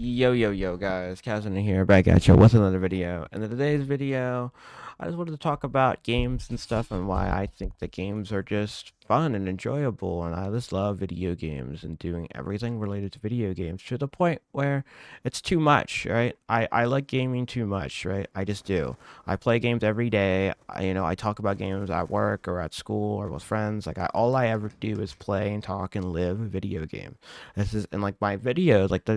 Yo guys, Kazan here, back at you with another video. And in today's video, I just wanted to talk about games and stuff and why I think that games are just fun and enjoyable. And I just love video games and doing everything related to video games to the point where it's too much, right? I like gaming too much, right? I just do. I play games every day. I talk about games at work or at school or with friends. All I ever do is play and talk and live video games. This is and like my videos, like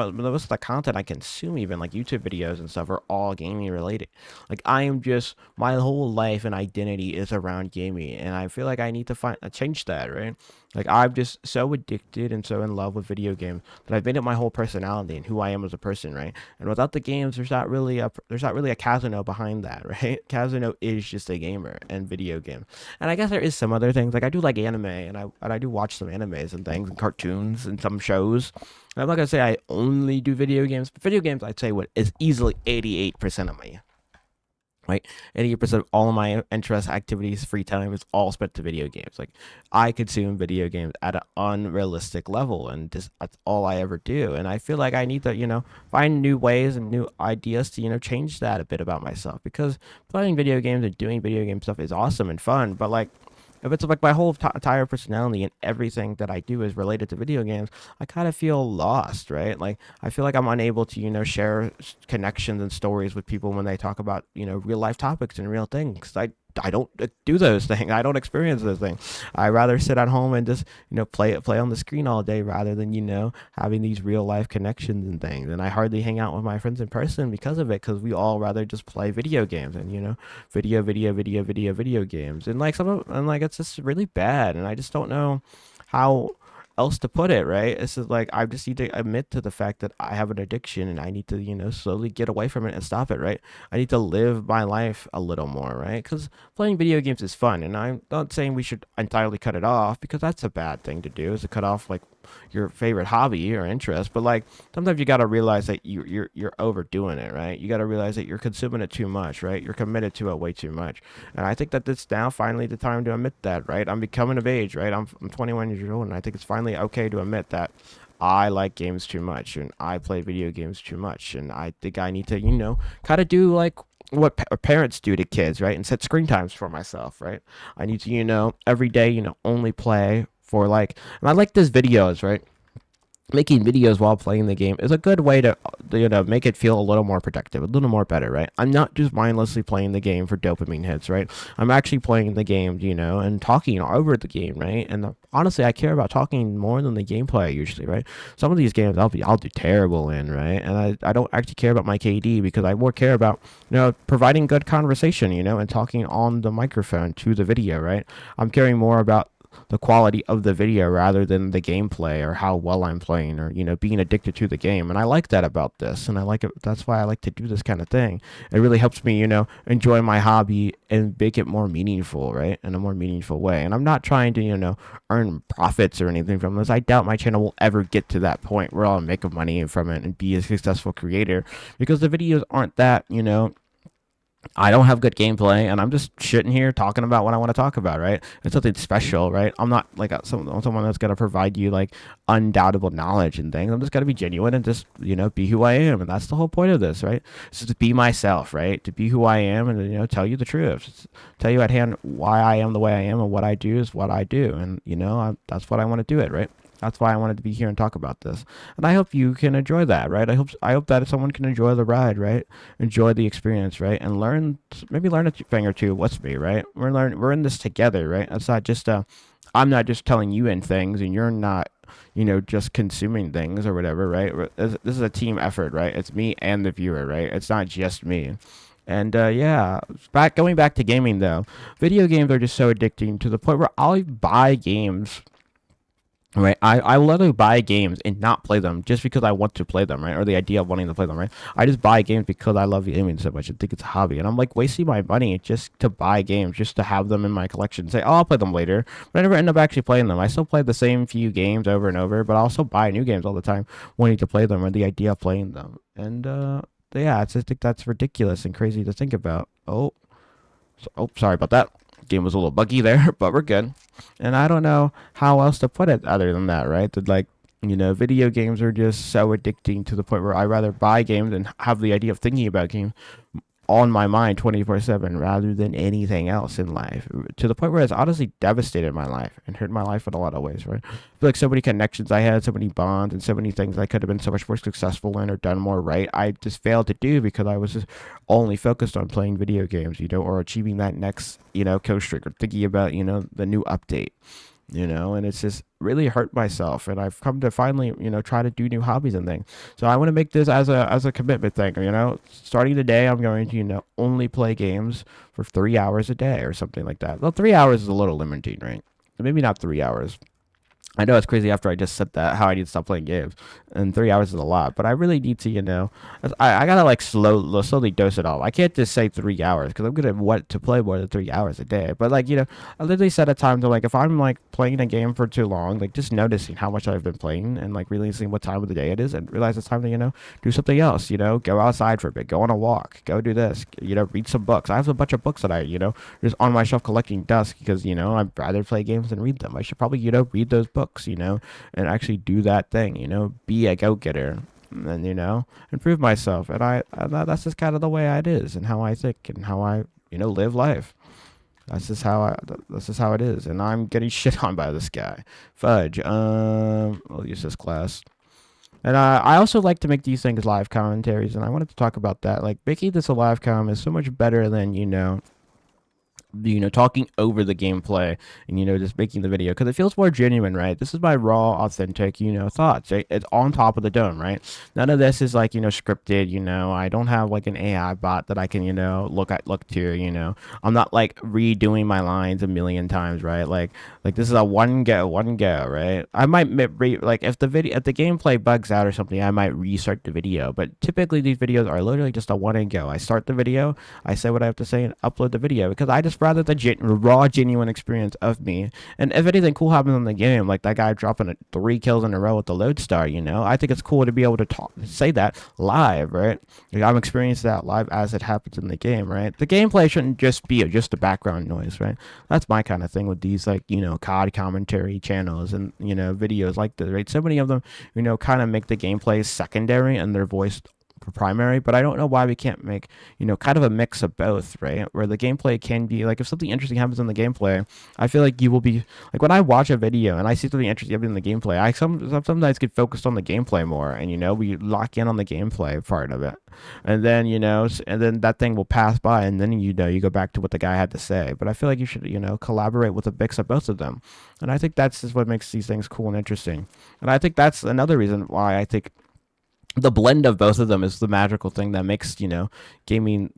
most of the content I consume, even like YouTube videos and stuff, are all gaming related. Like I am just my whole life and identity is around gaming, and I feel like I need to find change that, right? Like I'm just so addicted and so in love with video games that I've made it my whole personality and who I am as a person, right? And without the games, there's not really a Casino behind that, right? Casino is just a gamer and video game. And I guess there is some other things. Like I do like anime, and I do watch some animes and things and cartoons and some shows. And I'm not gonna say I only do video games, but video games I'd say what is easily 88% of my, right? 80% of all of my interests, activities, free time is all spent to video games. Like I consume video games at an unrealistic level, and just that's all I ever do. And I feel like I need to, find new ways and new ideas to, change that a bit about myself, because playing video games and doing video game stuff is awesome and fun, but like if it's like my whole entire personality and everything that I do is related to video games, I kind of feel lost, right? Like I feel like I'm unable to, share connections and stories with people when they talk about, real life topics and real things. I don't do those things. I don't experience those things. I rather sit at home and just play on the screen all day rather than having these real life connections and things. And I hardly hang out with my friends in person because of it, because we all rather just play video games and video games. And like it's just really bad. And I just don't know how else to put it, right? It's just like I just need to admit to the fact that I have an addiction and I need to, slowly get away from it and stop it, right? I need to live my life a little more, right? Because playing video games is fun, and I'm not saying we should entirely cut it off, because that's a bad thing to do, is to cut off like your favorite hobby or interest. But like sometimes you got to realize that you're overdoing it, right? You got to realize that you're consuming it too much, right? You're committed to it way too much. And I think that it's now finally the time to admit that, right? I'm becoming of age, right? I'm 21 years old, and I think it's finally okay to admit that I like games too much and I play video games too much. And I think I need to, kind of do like what parents do to kids, right? And set screen times for myself, right? I need to, every day, only play for like, and I like these videos, right? Making videos while playing the game is a good way to make it feel a little more productive, a little more better, right? I'm not just mindlessly playing the game for dopamine hits, right? I'm actually playing the game, and talking over the game, right? And honestly, I care about talking more than the gameplay usually, right? Some of these games I'll do terrible in, right? And I don't actually care about my KD, because I more care about providing good conversation, and talking on the microphone to the video, right? I'm caring more about the quality of the video rather than the gameplay or how well I'm playing, or being addicted to the game. And I like that about this, and I like it. That's why I like to do this kind of thing. It really helps me enjoy my hobby and make it more meaningful, right? In a more meaningful way. And I'm not trying to earn profits or anything from this. I doubt my channel will ever get to that point where I'll make money from it and be a successful creator, because the videos aren't that I don't have good gameplay, and I'm just sitting here talking about what I want to talk about, right? It's something special, right? I'm not like someone that's gonna provide you like undoubtable knowledge and things. I'm just gonna be genuine and just be who I am, and that's the whole point of this, right? So to be myself, right? To be who I am, and tell you the truth, just tell you at hand why I am the way I am, and what I do is what I do, and that's what I want to do it, right? That's why I wanted to be here and talk about this. And I hope you can enjoy that, right? I hope that someone can enjoy the ride, right? Enjoy the experience, right? And maybe learn a thing or two with me, right? We're in this together, right? It's not just I'm not just telling you in things and you're not just consuming things or whatever, right? This is a team effort, right? It's me and the viewer, right? It's not just me. And yeah, going back to gaming though, video games are just so addicting to the point where I'll buy games, right. I literally buy games and not play them just because I want to play them, right? Or the idea of wanting to play them, right? I just buy games because I love gaming so much. I think it's a hobby. And I'm like wasting my money just to buy games, just to have them in my collection. Say, oh, I'll play them later. But I never end up actually playing them. I still play the same few games over and over, but I also buy new games all the time wanting to play them, or the idea of playing them. And yeah, I think that's ridiculous and crazy to think about. Sorry about that. Game was a little buggy there, but we're good. And I don't know how else to put it other than that, right? That like Video games are just so addicting to the point where I rather buy games and have the idea of thinking about games on my mind 24/7 rather than anything else in life, to the point where it's honestly devastated my life and hurt my life in a lot of ways, right? I feel like so many connections I had, so many bonds, and so many things I could have been so much more successful in or done more right, I just failed to do because I was just only focused on playing video games, or achieving that next, kill streak, or thinking about, the new update, and it's just really hurt myself. And I've come to finally, try to do new hobbies and things. So I want to make this as a commitment thing. Starting today, I'm going to, only play games for 3 hours a day or something like that. Well, 3 hours is a little limiting, right? Maybe not 3 hours. I know it's crazy after I just said that, how I need to stop playing games, and 3 hours is a lot. But I really need to, I gotta like slowly dose it off. I can't just say 3 hours because I'm gonna want to play more than 3 hours a day. But like, I literally set a time to, like, if I'm like playing a game for too long, like just noticing how much I've been playing and like realizing what time of the day it is, and realize it's time to, do something else. Go outside for a bit, go on a walk, go do this. Read some books. I have a bunch of books that I, just on my shelf collecting dust because I'd rather play games than read them. I should probably, read those books, and actually do that thing, be a go-getter, and improve myself. That's just kind of the way it is, and how I think, and how I, live life. That's just how it is. And I'm getting shit on by this guy. Fudge. I'll use this class. And I also like to make these things live commentaries, and I wanted to talk about that. Like, making this a live com is so much better than, talking over the gameplay and, just making the video, because it feels more genuine, right? This is my raw, authentic, thoughts, right? It's on top of the dome, right? None of this is like, scripted, I don't have like an AI bot that I can, look to, I'm not like redoing my lines a million times, right? Like this is a one go, right? I might like, if the gameplay bugs out or something, I might restart the video, but typically these videos are literally just a one and go. I start the video, I say what I have to say, and upload the video, because I just rather the raw, genuine experience of me. And if anything cool happens in the game, like that guy dropping 3 kills in a row with the lodestar, I think it's cool to be able to say that live, right? Like, I'm experiencing that live as it happens in the game, right? The gameplay shouldn't just be just a background noise, right? That's my kind of thing with these, like, COD commentary channels and, videos like this, right? So many of them, kind of make the gameplay secondary and their voice primary, but I don't know why we can't make, kind of a mix of both, right? Where the gameplay can be like, if something interesting happens in the gameplay, I feel like you will be like, when I watch a video and I see something interesting happening in the gameplay, I sometimes get focused on the gameplay more, and we lock in on the gameplay part of it, and then and then that thing will pass by, and then you go back to what the guy had to say. But I feel like you should collaborate with a mix of both of them, and I think that's just what makes these things cool and interesting. And I think that's another reason why I think the blend of both of them is the magical thing that makes gaming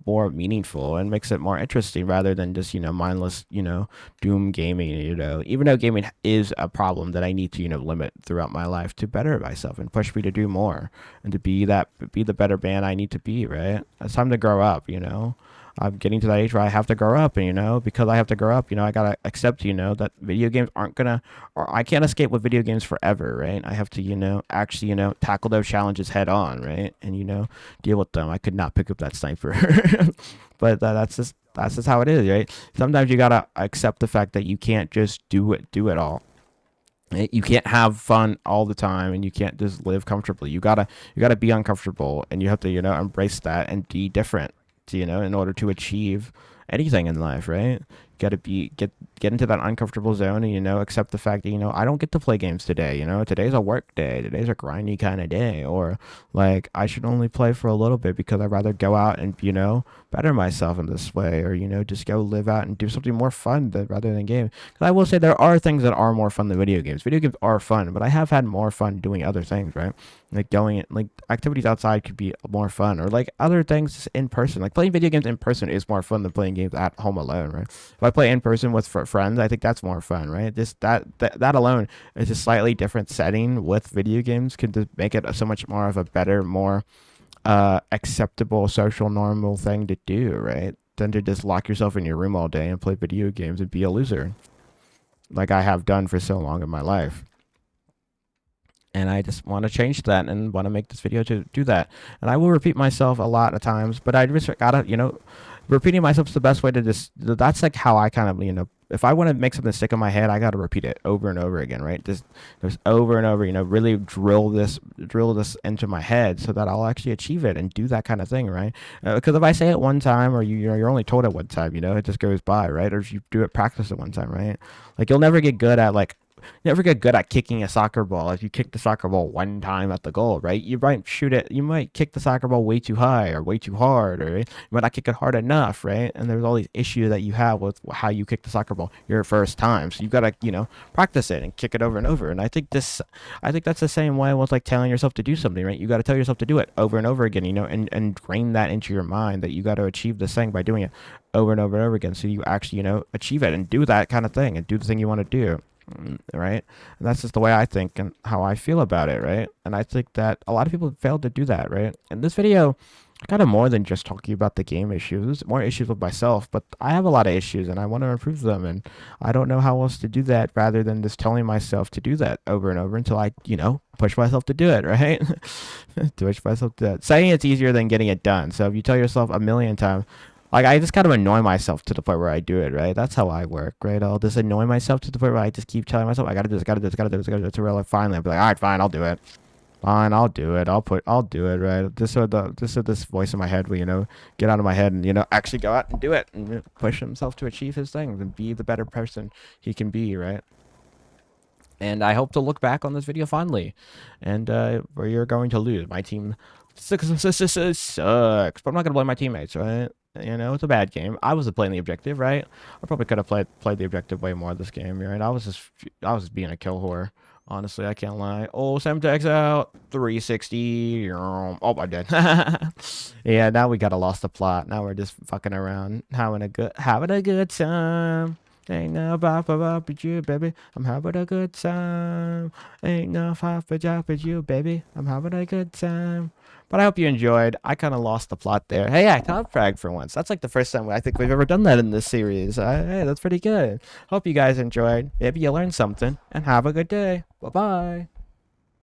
more meaningful and makes it more interesting, rather than just mindless doom gaming. Even though gaming is a problem that I need to limit throughout my life to better myself and push me to do more and to be the better man I need to be, right? It's time to grow up. I'm getting to that age where I have to grow up, and because I have to grow up, I gotta accept, that video games aren't gonna, or I can't escape with video games forever, right? I have to, actually, tackle those challenges head on, right? And deal with them. I could not pick up that sniper, but that's just how it is, right? Sometimes you gotta accept the fact that you can't just do it all. You can't have fun all the time, and you can't just live comfortably. You gotta be uncomfortable, and you have to embrace that and be different, in order to achieve anything in life, right? You got to get into that uncomfortable zone, and accept the fact that I don't get to play games today. Today's a work day, today's a grindy kind of day, or like I should only play for a little bit because I'd rather go out and better myself in this way, or just go live out and do something more fun rather than game. Because I will say there are things that are more fun than video games. Video games are fun, but I have had more fun doing other things, right? Like like activities outside could be more fun, or like other things in person. Like playing video games in person is more fun than playing games at home alone, right? If I play in person with friends, I think that's more fun, right? That alone is a slightly different setting with video games can just make it so much more of a better, more acceptable social normal thing to do, right? Than to just lock yourself in your room all day and play video games and be a loser, like I have done for so long in my life. And I just want to change that and want to make this video to do that. And I will repeat myself a lot of times, but I just gotta, repeating myself is the best way to just, that's like how I kind of, if I want to make something stick in my head, I got to repeat it over and over again, right? Just over and over, really drill this into my head so that I'll actually achieve it and do that kind of thing, right? Because if I say it one time, or you're only told it one time, it just goes by, right? Or if you do it, practice it one time, right? Like you'll never get good at never get good at kicking a soccer ball. If you kick the soccer ball one time at the goal, right? You might shoot it. You might kick the soccer ball way too high or way too hard, or you might not kick it hard enough, right? And there's all these issues that you have with how you kick the soccer ball your first time. So you gotta, practice it and kick it over and over. And I think that's the same way with like telling yourself to do something, right? You got to tell yourself to do it over and over again, and drain that into your mind that you got to achieve this thing by doing it over and over and over again. So you actually, achieve it and do that kind of thing and do the thing you want to do. Right, and that's just the way I think and how I feel about it, right? And I think that a lot of people failed to do that, right? In this video, kind of more than just talking about the game issues, more issues with myself, but I have a lot of issues and I want to improve them, and I don't know how else to do that rather than just telling myself to do that over and over until I, push myself to do it, right? To push myself to do it. Saying it's easier than getting it done. So if you tell yourself a million times, like I just kind of annoy myself to the point where I do it, right? That's how I work, right? I'll just annoy myself to the point where I just keep telling myself I gotta do this, gotta do this, gotta do this, gotta do this, until like finally I'll be like, all right, fine, I'll do it. Fine, I'll do it. I'll do it, right? This voice in my head will, get out of my head and, actually go out and do it and push himself to achieve his things and be the better person he can be, right? And I hope to look back on this video fondly, and where you're going to lose. My team sucks, but I'm not gonna blame my teammates, right? It's a bad game. I wasn't playing the objective, right? I probably could have played the objective way more this game, right? I was just being a kill whore. Honestly, I can't lie. Oh, Semtex out. 360. Oh, I'm dead. Yeah, now we gotta lost the plot. Now we're just fucking around, having a good time. Ain't no papa but you, baby. I'm having a good time. Ain't no papa but you, baby. I'm having a good time. But I hope you enjoyed. I kind of lost the plot there. Hey, I top frag for once. That's like the first time I think we've ever done that in this series. Hey, that's pretty good. Hope you guys enjoyed. Maybe you learned something. And have a good day. Bye-bye.